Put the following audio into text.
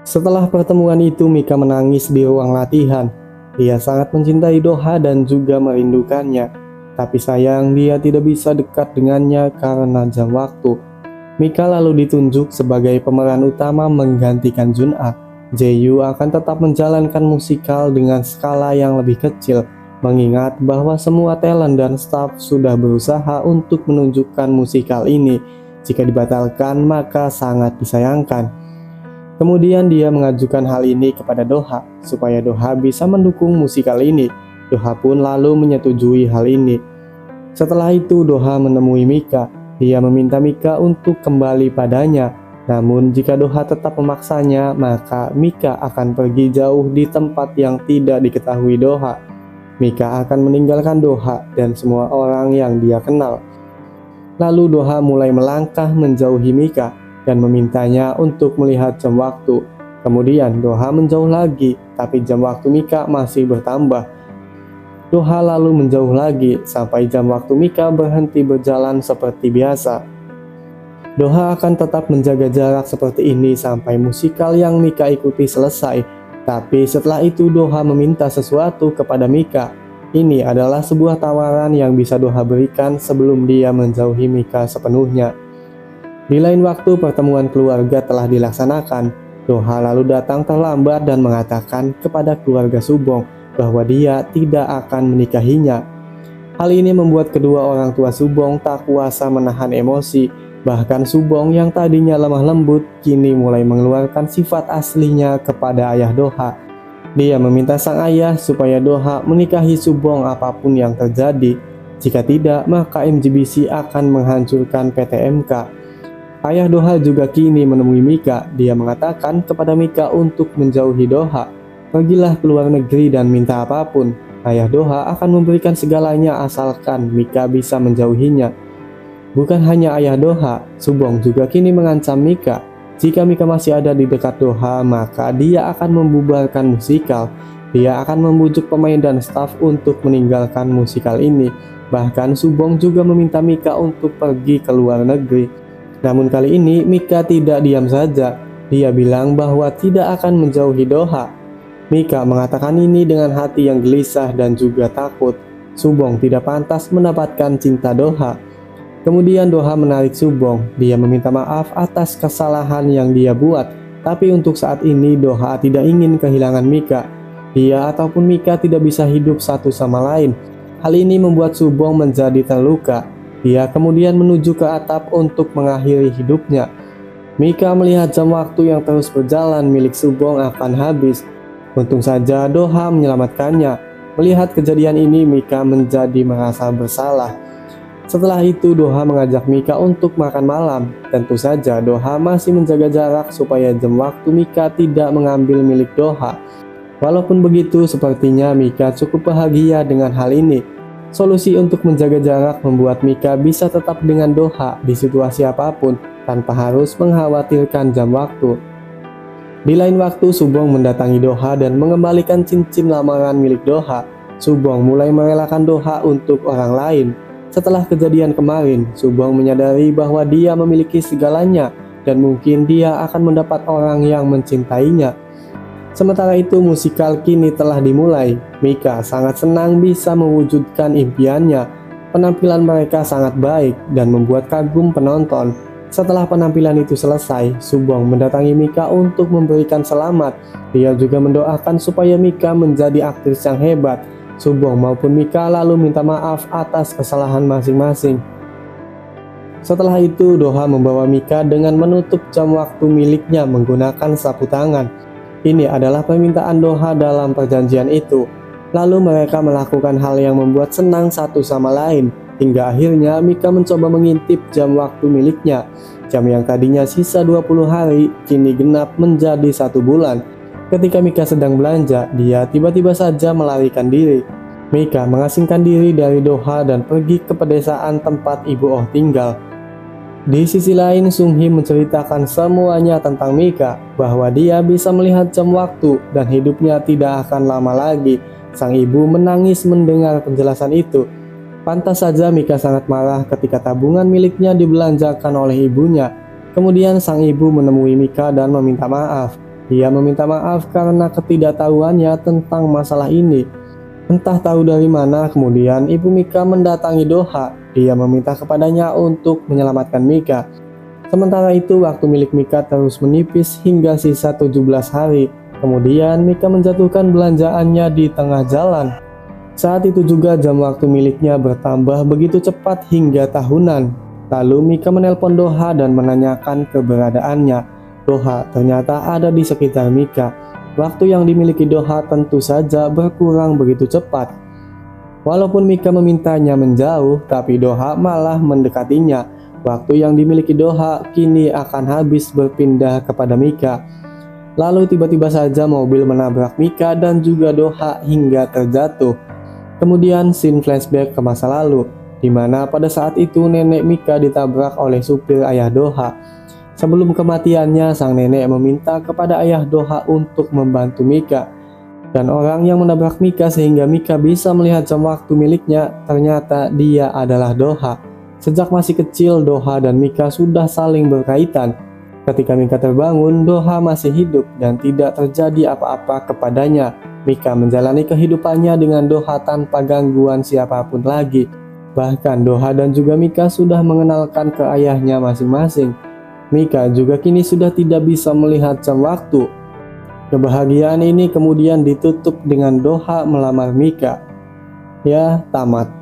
Setelah pertemuan itu, Mika menangis di ruang latihan. Dia sangat mencintai Doha dan juga merindukannya. Tapi sayang, dia tidak bisa dekat dengannya karena jam waktu. Mika lalu ditunjuk sebagai pemeran utama menggantikan Jun'a. Jaeyu akan tetap menjalankan musikal dengan skala yang lebih kecil, mengingat bahwa semua talent dan staff sudah berusaha untuk menunjukkan musikal ini. Jika dibatalkan, maka sangat disayangkan. Kemudian dia mengajukan hal ini kepada Doha, supaya Doha bisa mendukung musikal ini. Doha pun lalu menyetujui hal ini. Setelah itu Doha menemui Mika. Dia meminta Mika untuk kembali padanya. Namun jika Doha tetap memaksanya, maka Mika akan pergi jauh di tempat yang tidak diketahui Doha. Mika akan meninggalkan Doha dan semua orang yang dia kenal. Lalu Doha mulai melangkah menjauhi Mika dan memintanya untuk melihat jam waktu. Kemudian Doha menjauh lagi, tapi jam waktu Mika masih bertambah. Doha lalu menjauh lagi sampai jam waktu Mika berhenti berjalan seperti biasa. Doha akan tetap menjaga jarak seperti ini sampai musikal yang Mika ikuti selesai. Tapi setelah itu Doha meminta sesuatu kepada Mika. Ini adalah sebuah tawaran yang bisa Doha berikan sebelum dia menjauhi Mika sepenuhnya. Di lain waktu pertemuan keluarga telah dilaksanakan. Doha lalu datang terlambat dan mengatakan kepada keluarga Subong bahwa dia tidak akan menikahinya. Hal ini membuat kedua orang tua Subong tak kuasa menahan emosi. Bahkan Subong yang tadinya lemah lembut kini mulai mengeluarkan sifat aslinya kepada ayah Doha. Dia meminta sang ayah supaya Doha menikahi Subong apapun yang terjadi. Jika tidak, maka MGBC akan menghancurkan PT MK. Ayah Doha juga kini menemui Mika. Dia mengatakan kepada Mika untuk menjauhi Doha. Pergilah ke luar negeri dan minta apapun. Ayah Doha akan memberikan segalanya asalkan Mika bisa menjauhinya. Bukan hanya ayah Doha, Subong juga kini mengancam Mika. Jika Mika masih ada di dekat Doha, maka dia akan membubarkan musikal. Dia akan membujuk pemain dan staf untuk meninggalkan musikal ini. Bahkan Subong juga meminta Mika untuk pergi ke luar negeri. Namun kali ini Mika tidak diam saja. Dia bilang bahwa tidak akan menjauhi Doha. Mika mengatakan ini dengan hati yang gelisah dan juga takut. Subong tidak pantas mendapatkan cinta Doha. Kemudian Doha menarik Subong. Dia meminta maaf atas kesalahan yang dia buat. Tapi untuk saat ini Doha tidak ingin kehilangan Mika. Dia ataupun Mika tidak bisa hidup satu sama lain. Hal ini membuat Subong menjadi terluka. Dia kemudian menuju ke atap untuk mengakhiri hidupnya. Mika melihat jam waktu yang terus berjalan milik Subong akan habis. Untung saja Doha menyelamatkannya. Melihat kejadian ini, Mika menjadi merasa bersalah. Setelah itu Doha mengajak Mika untuk makan malam. Tentu saja Doha masih menjaga jarak supaya jam waktu Mika tidak mengambil milik Doha. Walaupun begitu, sepertinya Mika cukup bahagia dengan hal ini. Solusi untuk menjaga jarak membuat Mika bisa tetap dengan Doha di situasi apapun tanpa harus mengkhawatirkan jam waktu. Di lain waktu, Subong mendatangi Doha dan mengembalikan cincin lamaran milik Doha. Subong mulai merelakan Doha untuk orang lain. Setelah kejadian kemarin, Subong menyadari bahwa dia memiliki segalanya dan mungkin dia akan mendapat orang yang mencintainya. Sementara itu, musikal kini telah dimulai. Mika sangat senang bisa mewujudkan impiannya. Penampilan mereka sangat baik dan membuat kagum penonton. Setelah penampilan itu selesai, Subong mendatangi Mika untuk memberikan selamat. Dia juga mendoakan supaya Mika menjadi aktris yang hebat. Subong maupun Mika lalu minta maaf atas kesalahan masing-masing. Setelah itu, Doha membawa Mika dengan menutup jam waktu miliknya menggunakan sapu tangan. Ini adalah permintaan Doha dalam perjanjian itu. Lalu mereka melakukan hal yang membuat senang satu sama lain. Hingga akhirnya Mika mencoba mengintip jam waktu miliknya. Jam yang tadinya sisa 20 hari, kini genap menjadi 1 bulan. Ketika Mika sedang belanja, dia tiba-tiba saja melarikan diri. Mika mengasingkan diri dari Doha dan pergi ke pedesaan tempat Ibu Oh tinggal. Di sisi lain, Sung Hee menceritakan semuanya tentang Mika, bahwa dia bisa melihat jam waktu dan hidupnya tidak akan lama lagi. Sang ibu menangis mendengar penjelasan itu. Pantas saja Mika sangat marah ketika tabungan miliknya dibelanjakan oleh ibunya. Kemudian sang ibu menemui Mika dan meminta maaf. Dia meminta maaf karena ketidaktahuannya tentang masalah ini. Entah tahu dari mana, kemudian ibu Mika mendatangi Doha. Dia meminta kepadanya untuk menyelamatkan Mika. Sementara itu, waktu milik Mika terus menipis hingga sisa 17 hari. Kemudian Mika menjatuhkan belanjaannya di tengah jalan. Saat itu juga jam waktu miliknya bertambah begitu cepat hingga tahunan. Lalu Mika menelpon Doha dan menanyakan keberadaannya. Doha ternyata ada di sekitar Mika. Waktu yang dimiliki Doha tentu saja berkurang begitu cepat. Walaupun Mika memintanya menjauh, tapi Doha malah mendekatinya. Waktu yang dimiliki Doha kini akan habis berpindah kepada Mika. Lalu tiba-tiba saja mobil menabrak Mika dan juga Doha hingga terjatuh. Kemudian scene flashback ke masa lalu, di mana pada saat itu nenek Mika ditabrak oleh supir ayah Doha. Sebelum kematiannya, sang nenek meminta kepada ayah Doha untuk membantu Mika. Dan orang yang menabrak Mika sehingga Mika bisa melihat jam waktu miliknya, ternyata dia adalah Doha. Sejak masih kecil, Doha dan Mika sudah saling berkaitan. Ketika Mika terbangun, Doha masih hidup dan tidak terjadi apa-apa kepadanya. Mika menjalani kehidupannya dengan Doha tanpa gangguan siapapun lagi. Bahkan Doha dan juga Mika sudah mengenalkan ke ayahnya masing-masing. Mika juga kini sudah tidak bisa melihat jam waktu. Kebahagiaan ini kemudian ditutup dengan Doha melamar Mika. Ya, tamat.